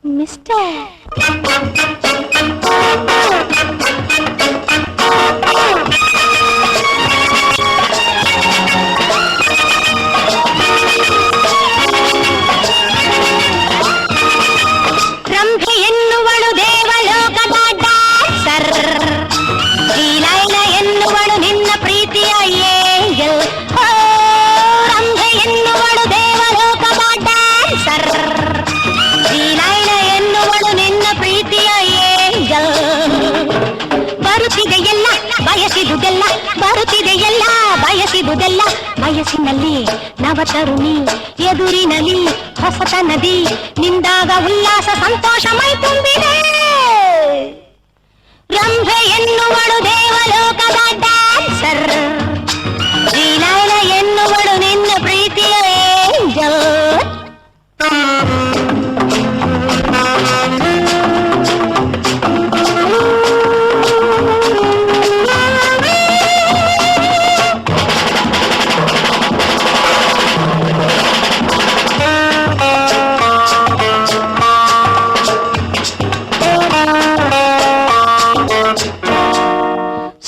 Mister Rambha ಎನ್ನುವಳು ದೇವಲೋಕದ dancer, ಶ್ರೀಲೈಲ ಎನ್ನುವಳು ನಿನ್ನ ಪ್ರೀತಿಯ ಏಂಜಲ್. ರಂಭೆ ಎನ್ನುವಳು ದೇವಲೋಕದ ಡ್ಯಾನ್ಸರ್, ಶ್ರೀಲೈಲ ಎನ್ನುವಳು ನಿನ್ನ ಪ್ರೀತಿಯ ಏಂಜಲ್. ಬರುತ್ತಿದೆಯಲ್ಲ ಬಯಸಿದುದೆಲ್ಲ, ಬರುತ್ತಿದೆಯಲ್ಲ ಬಯಸಿದುದೆಲ್ಲ, ವಯಸ್ಸಿನಲ್ಲಿ ನವತರುಣಿ, ಎದುರಿನಲ್ಲಿ ಹೊಸತನದಿ, ನಿಂದಾಗ ಉಲ್ಲಾಸ ಸಂತೋಷ ಮೈ ತುಂಬಿದೆ. ರಂಭೆ ಎನ್ನುವಳು ದೇವಲೋಕದ ಡ್ಯಾನ್ಸರ್, ಶ್ರೀಲೈಲ ಎನ್ನುವಳು ನಿನ್ನ ಪ್ರೀತಿಯ ಏಂಜಲ್.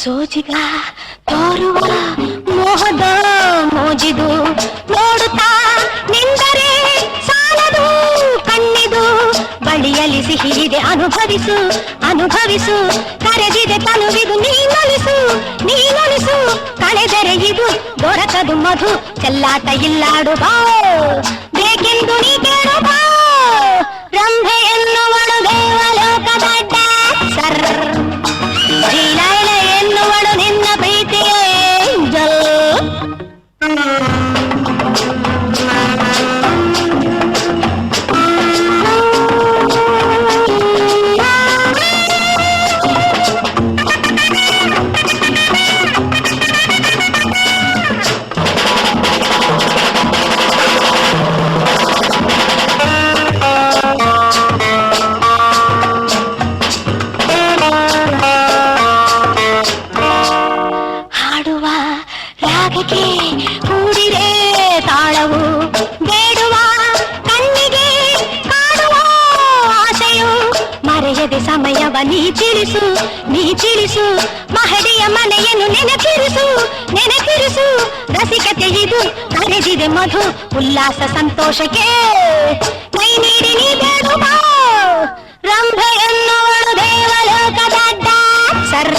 ಸೋಜಿಗ ತೋರುವ ಮೋಹದ ಮೋಜಿದು, ನೋಡುತ್ತಾ ನಿಂದರೆ ಸಾಲದು ಕಣ್ಣಿದು. ಬಳಿಯಲ್ಲಿ ಸಿಹಿದೆ ಅನುಭವಿಸು ಅನುಭವಿಸು, ಕರೆದಿದೆ ತನುವಿದು ನೀನೊಲಿಸು ನೀನೊಲಿಸು. ಕಳೆದರೆ ಇದು ದೊರಕದು ಮಧು, ಚೆಲ್ಲಾಟ ಇಲ್ಲಾಡು ಬಾ, ಬೇಕೆಂದು ನೀ ಕೇಳು ಬಾ. ರಂಭೆ ಎನ್ನುವಳು ದೇವಲೋಕದ ಡ್ಯಾನ್ಸರ್, ಶ್ರೀಲೈಲ ಎನ್ನುವಳು ನಿನ್ನ ಪ್ರೀತಿಯ ಏಂಜಲ್. ಹಾಡುವ ರಾಗಕ್ಕೆ ಕೂಡಿರೆ ತಾಳವು, ಬೇಡುವ ಕಣ್ಣಿಗೆ ಕಾಡುವ ಆಸೆಯು. ಮರೆಯದೆ ಸಮಯವ ನೀ ತಿಳಿಸು ನೀ ತಿಳಿಸು, ಮಹಡಿಯ ಮನೆಯನ್ನು ನೆನಪಿರಿಸು ನೆನಪಿರಿಸು. ರಸಿಕತೆ ಇದು ಕರೆದಿದೆ ಮಧು, ಉಲ್ಲಾಸ ಸಂತೋಷಕ್ಕೆ ಕೈ ನೀಡಿ ನೀ ಬೇಡುವ. ರಂಭೆ ಎನ್ನುವಳು ದೇವಲೋಕದ ಡ್ಯಾನ್ಸರ್,